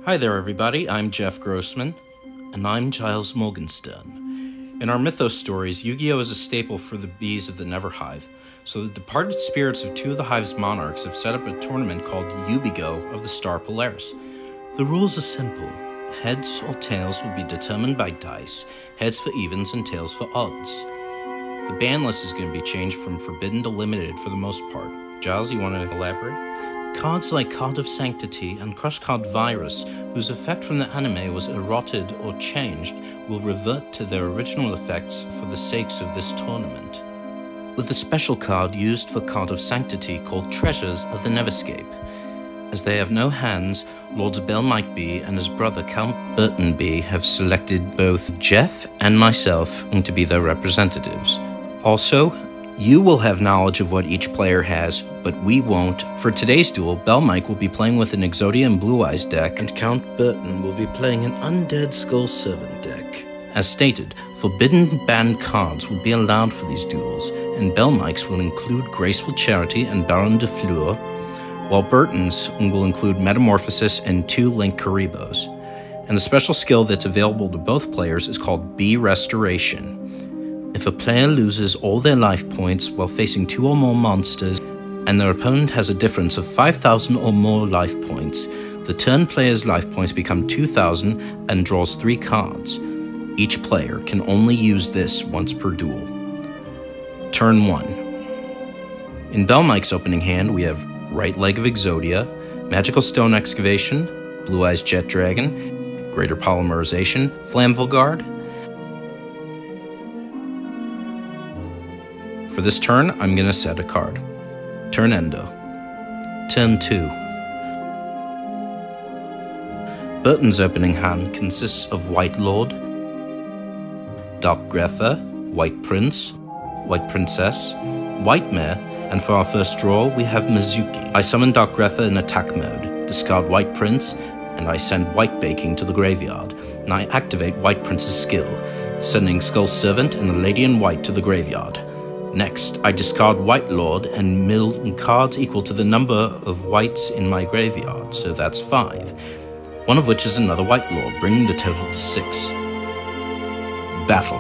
Hi there everybody, I'm Jeff Grossman. And I'm Giles Morgenstern. In our mythos stories, Yugioh is a staple for the bees of the Never Hive, so the departed spirits of two of the hive's monarchs have set up a tournament called Yugioh of the Star Polaris. The rules are simple. Heads or tails will be determined by dice, heads for evens and tails for odds. The ban list is going to be changed from forbidden to limited for the most part. Giles, you want to elaborate? Cards like Card of Sanctity and Crush Card Virus, whose effect from the anime was eroded or changed, will revert to their original effects for the sakes of this tournament. With a special card used for Card of Sanctity called Treasures of the Neverscape. As they have no hands, Lords Belmike B and his brother Count Burton B have selected both Jeff and myself to be their representatives. Also, you will have knowledge of what each player has, but we won't. For today's duel, Belmike will be playing with an Exodia and Blue Eyes deck, and Count Burton will be playing an Undead Skull Servant deck. As stated, forbidden banned cards will be allowed for these duels, and Belmike's will include Graceful Charity and Baron de Fleur, while Burton's will include Metamorphosis and 2 Link Karibos. And the special skill that's available to both players is called Bee Restoration. If a player loses all their life points while facing 2 or more monsters, and their opponent has a difference of 5,000 or more life points, the turn player's life points become 2,000 and draws 3 cards. Each player can only use this once per duel. Turn 1. In Belmike's opening hand, we have Right Leg of Exodia, Magical Stone Excavation, Blue Eyes Jet Dragon, Greater Polymerization, Flammable Guard. For this turn, I'm going to set a card. Turn Endo. Turn 2. Burton's opening hand consists of White Lord, Dark Grepher, White Prince, White Princess, White Mare, and for our first draw, we have Mizuki. I summon Dark Grepher in attack mode, discard White Prince, and I send White Baking to the graveyard, and I activate White Prince's skill, sending Skull Servant and the Lady in White to the graveyard. Next, I discard White Lord and mill cards equal to the number of whites in my graveyard, so that's 5. One of which is another White Lord, bringing the total to 6. Battle.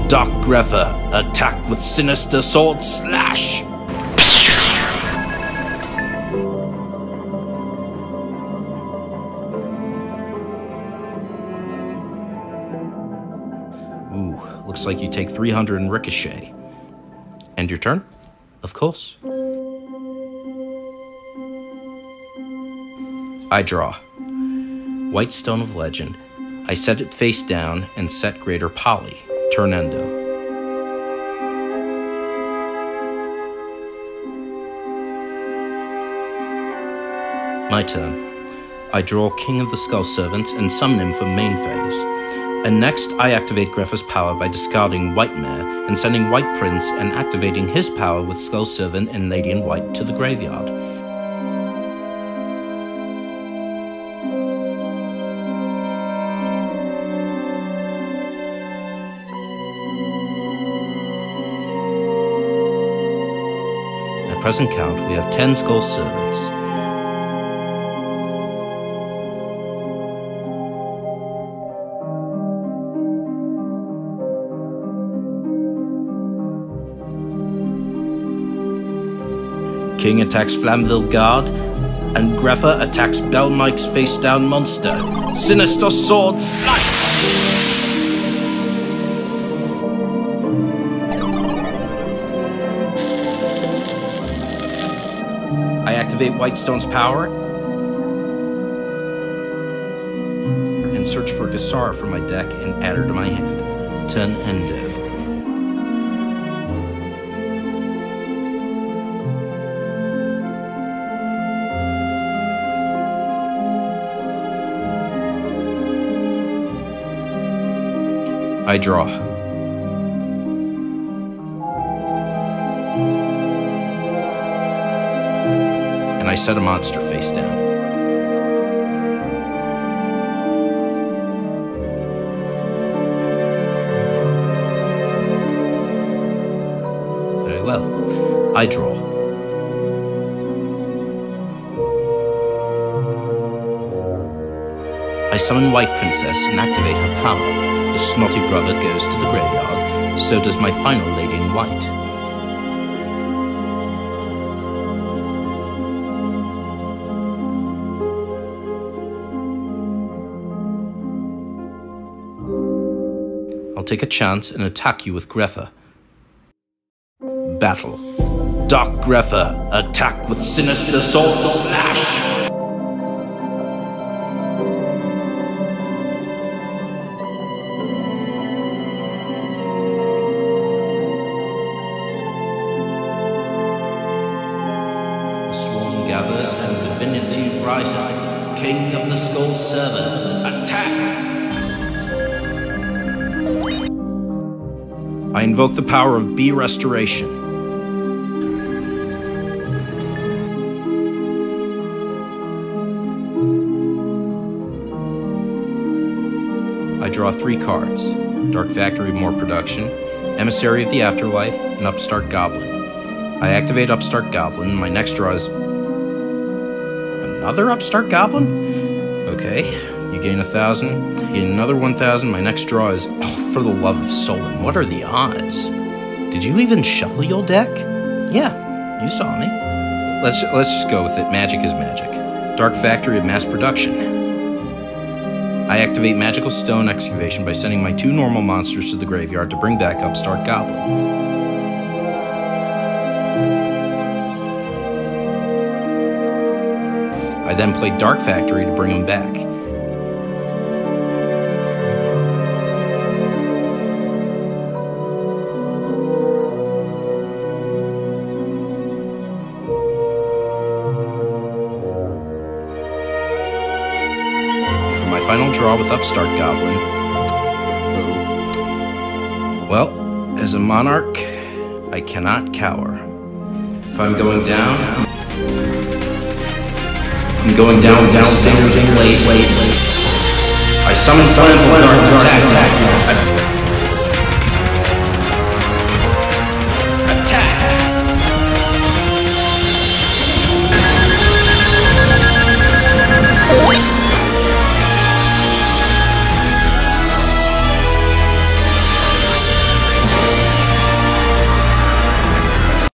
Dark Grepher, attack with Sinister Sword Slash! Ooh, looks like you take 300 in Ricochet. End your turn? Of course. I draw. White Stone of Legend. I set it face down and set Greater Poly. Turn Endo. My turn. I draw King of the Skull Servants and summon him for main phase. And next, I activate Grepher's power by discarding White Mare and sending White Prince and activating his power with Skull Servant and Lady in White to the graveyard. At present count, we have 10 Skull Servants. King attacks Flammable Guard, and Grepher attacks Belmike's face-down monster. Sinister Sword Slice! I activate Whitestone's power and search for Gassara from my deck and add her to my hand. Turn Endo. I draw. And I set a monster face down. Very well. I draw. I summon White Princess and activate her power. The snotty brother goes to the graveyard, so does my final lady in white. I'll take a chance and attack you with Grepha. Battle. Dark Grepha, attack with sinister sword slash! Gathers and divinity riseth, king of the skull servants, attack! I invoke the power of B restoration. I draw 3 cards: Dark Factory, more production, Emissary of the Afterlife, and Upstart Goblin. I activate Upstart Goblin. My next draw is another Upstart Goblin? Okay, you gain 1,000, gain another 1,000. My next draw is, oh, for the love of Solon, what are the odds? Did you even shuffle your deck? Yeah, you saw me. Let's just go with it. Magic is magic. Dark Factory of mass production. I activate Magical Stone Excavation by sending my 2 normal monsters to the graveyard to bring back Upstart Goblin. I then played Dark Factory to bring him back. For my final draw with Upstart Goblin, well, as a monarch, I cannot cower. If I'm going down, I'm going down with stingers and blazes. I summon Flammable Dart and attack.